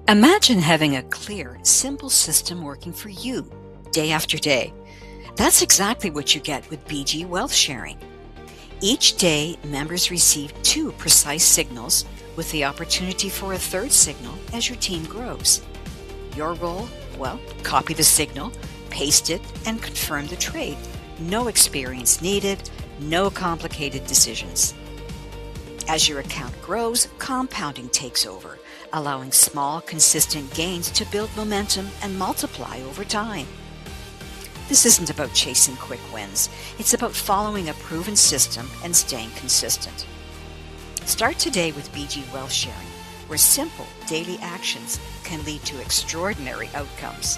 Imagine having a clear, simple system working for you day after day. That's exactly what you get with BG Wealthsharing. Each day, members receive two precise signals with the opportunity for a third signal as your team grows. Your role? Well, copy the signal, paste it, and confirm the trade. No experience needed, no complicated decisions. As your account grows, compounding takes over, allowing small, consistent gains to build momentum and multiply over time. This isn't about chasing quick wins. It's about following a proven system and staying consistent. Start today with BG Wealthsharing, where simple daily actions can lead to extraordinary outcomes.